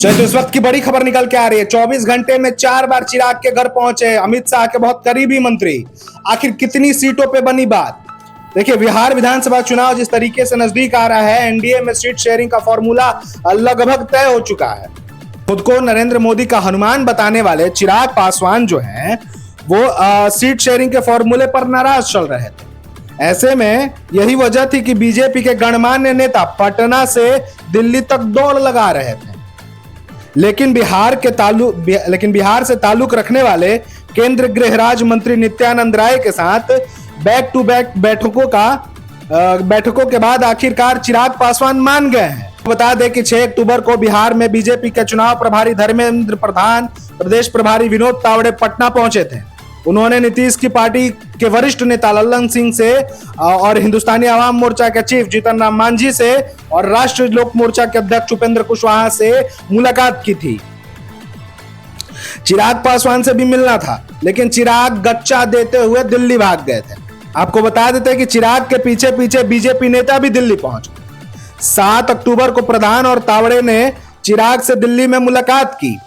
चलिए इस वक्त की बड़ी खबर निकल के आ रही है। 24 घंटे में 4 बार चिराग के घर पहुंचे अमित शाह के बहुत करीबी मंत्री। आखिर कितनी सीटों पे बनी बात? देखिए, बिहार विधानसभा चुनाव जिस तरीके से नजदीक आ रहा है, एनडीए में सीट शेयरिंग का फॉर्मूला लगभग तय हो चुका है। खुद को नरेंद्र मोदी का हनुमान बताने वाले चिराग पासवान जो हैं, वो सीट शेयरिंग के फॉर्मूले पर नाराज चल रहे थे। ऐसे में यही वजह थी कि बीजेपी के गणमान्य नेता पटना से दिल्ली तक दौड़ लगा रहे थे। लेकिन बिहार से ताल्लुक रखने वाले केंद्र गृह राज्य मंत्री नित्यानंद राय के साथ बैक टू बैक बैठकों के बाद आखिरकार चिराग पासवान मान गए हैं। बता दें कि 6 अक्टूबर को बिहार में बीजेपी के चुनाव प्रभारी धर्मेंद्र प्रधान, प्रदेश प्रभारी विनोद तावड़े पटना पहुंचे थे। उन्होंने नीतीश की पार्टी के वरिष्ठ नेता लल्लन सिंह से और हिंदुस्तानी आवाम मोर्चा के चीफ जीतन राम मांझी से और राष्ट्रीय लोक मोर्चा के अध्यक्ष उपेंद्र कुशवाहा से मुलाकात की थी। चिराग पासवान से भी मिलना था, लेकिन चिराग गच्चा देते हुए दिल्ली भाग गए थे। आपको बता देते कि चिराग के पीछे पीछे बीजेपी नेता भी दिल्ली पहुंच गए। 7 अक्टूबर को प्रधान और तावड़े ने चिराग से दिल्ली में मुलाकात की।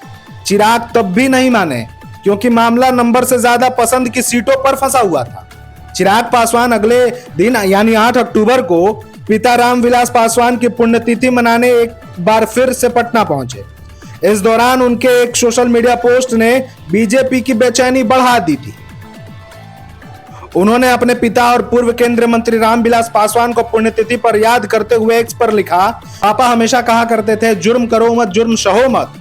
चिराग तब भी नहीं माने, क्योंकि मामला नंबर से ज्यादा पसंद की सीटों पर फंसा हुआ था। चिराग पासवान अगले दिन यानी 8 अक्टूबर को पिता रामविलास पासवान की पुण्यतिथि मनाने एक बार फिर से पटना पहुंचे। इस दौरान उनके एक सोशल मीडिया पोस्ट ने बीजेपी की बेचैनी बढ़ा दी थी। उन्होंने अपने पिता और पूर्व केंद्रीय मंत्री रामविलास पासवान को पुण्यतिथि पर याद करते हुए एक्स पर लिखा, पापा हमेशा कहा करते थे, जुर्म करो मत, जुर्म सहो मत,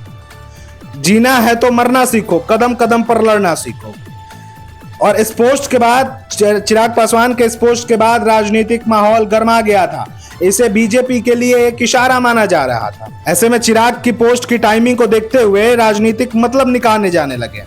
जीना है तो मरना सीखो, कदम कदम पर लड़ना सीखो। और इस पोस्ट के बाद, चिराग पासवान के इस पोस्ट के बाद राजनीतिक माहौल गर्मा गया था। इसे बीजेपी के लिए एक इशारा माना जा रहा था। ऐसे में चिराग की पोस्ट की टाइमिंग को देखते हुए राजनीतिक मतलब निकालने जाने लगे।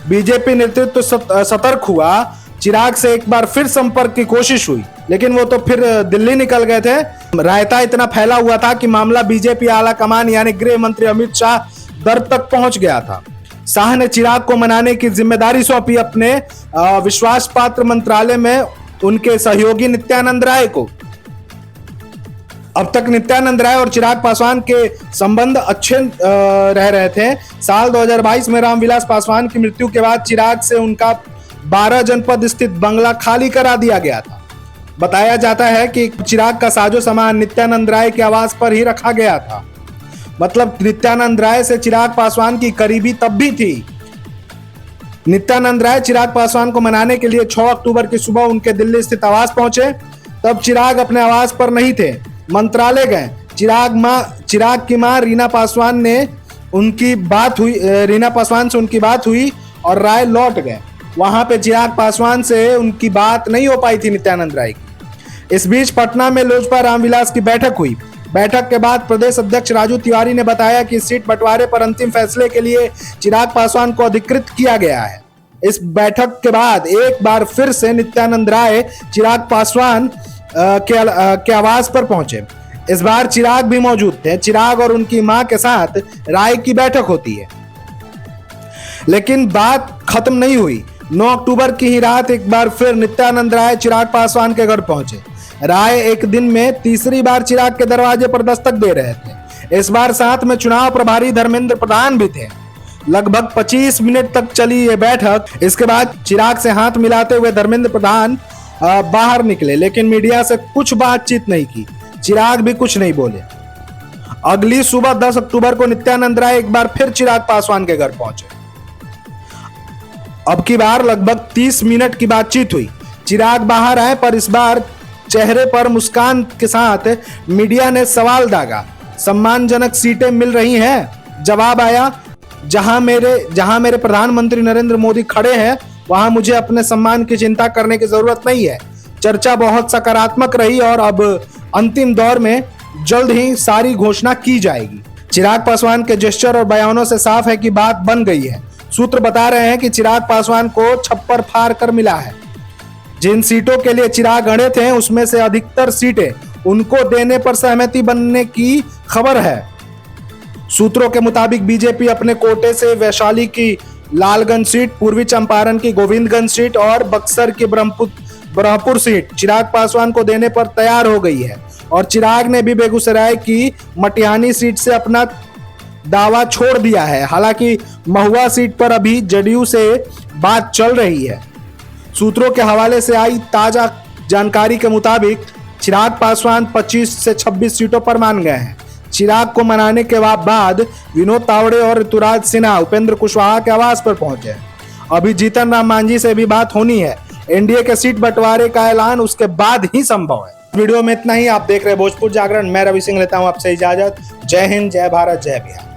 बीजेपी नेतृत्व सतर्क हुआ। चिराग से एक बार फिर संपर्क की कोशिश हुई, लेकिन वो तो फिर दिल्ली निकल गए थे। रायता इतना फैला हुआ था कि मामला बीजेपी आला कमान यानी गृह मंत्री अमित शाह दर तक पहुंच गया था। शाह ने चिराग को मनाने की जिम्मेदारी सौंपी अपने विश्वास पात्र मंत्रालय में उनके सहयोगी नित्यानंद राय को। अब तक नित्यानंद राय और चिराग पासवान के संबंध अच्छे रह रहे थे। साल 2022 में रामविलास पासवान की मृत्यु के बाद चिराग से उनका 12 जनपद स्थित बंगला खाली करा दिया गया था। बताया जाता है कि चिराग का साजो सामान नित्यानंद राय के आवास पर ही रखा गया था। मतलब नित्यानंद राय से चिराग पासवान की करीबी तब भी थी। नित्यानंद राय चिराग पासवान को मनाने के लिए 6 अक्टूबर की सुबह उनके दिल्ली स्थित आवास पहुंचे। तब चिराग अपने आवास पर नहीं थे, मंत्रालय गए। चिराग की मां रीना पासवान से उनकी बात हुई और राय लौट गए। वहां पे चिराग पासवान से उनकी बात नहीं हो पाई थी नित्यानंद राय की। इस बीच पटना में लोजपा रामविलास की बैठक हुई। बैठक के बाद प्रदेश अध्यक्ष राजू तिवारी ने बताया कि सीट बंटवारे पर अंतिम फैसले के लिए चिराग पासवान को अधिकृत किया गया है। इस बैठक के बाद एक बार फिर से नित्यानंद राय चिराग पासवान के आवास पर पहुंचे। इस बार चिराग भी मौजूद थे। चिराग और उनकी मां के साथ राय की बैठक होती है, लेकिन बात खत्म नहीं हुई। 9 अक्टूबर की ही रात एक बार फिर नित्यानंद राय चिराग पासवान के घर पहुंचे। राय एक दिन में तीसरी बार चिराग के दरवाजे पर दस्तक दे रहे थे। इस बार साथ में चुनाव प्रभारी धर्मेंद्र प्रधान भी थे। लगभग 25 मिनट तक चली ये बैठक। इसके बाद चिराग से हाथ मिलाते हुए धर्मेंद्र प्रधान बाहर निकले, लेकिन मीडिया से कुछ बातचीत नहीं की। चिराग भी कुछ नहीं बोले। अगली सुबह 10 अक्टूबर को नित्यानंद राय एक बार फिर चिराग पासवान के घर पहुंचे। अब की बार लगभग 30 मिनट की बातचीत हुई। चिराग बाहर आए, पर इस बार चेहरे पर मुस्कान के साथ मीडिया ने सवाल दागा, सम्मानजनक सीटें मिल रही हैं? जवाब आया, जहां मेरे प्रधानमंत्री नरेंद्र मोदी खड़े हैं, वहां मुझे अपने सम्मान की चिंता करने की जरूरत नहीं है। चर्चा बहुत सकारात्मक रही और अब अंतिम दौर में जल्द ही सारी घोषणा की जाएगी। चिराग पासवान के जेस्चर और बयानों से साफ है कि बात बन गई है। सूत्र बता रहे हैं कि चिराग पासवान को छप्पर फाड़ कर मिला है। जिन सीटों के लिए चिराग अड़े थे, उसमें से अधिकतर सीटें उनको देने पर सहमति बनने की खबर है। सूत्रों के मुताबिक बीजेपी अपने कोटे से वैशाली की लालगंज सीट, पूर्वी चंपारण की गोविंदगंज सीट और बक्सर की ब्रह्मपुर सीट चिराग पासवान को देने पर तैयार हो गई है। और चिराग ने भी बेगूसराय की मटिहानी सीट से अपना दावा छोड़ दिया है। हालांकि महुआ सीट पर अभी जदयू से बात चल रही है। सूत्रों के हवाले से आई ताजा जानकारी के मुताबिक चिराग पासवान 25 से 26 सीटों पर मान गए हैं। चिराग को मनाने के बाद विनोद तावड़े और ऋतुराज सिन्हा उपेंद्र कुशवाहा के आवास पर पहुंचे। अभी जीतन राम मांझी से भी बात होनी है। एनडीए के सीट बंटवारे का ऐलान उसके बाद ही संभव है। वीडियो में इतना ही। आप देख रहे हैं भोजपुर जागरण। मैं रवि सिंह लेता हूं आपसे इजाजत। जय हिंद, जय भारत, जय बिहार।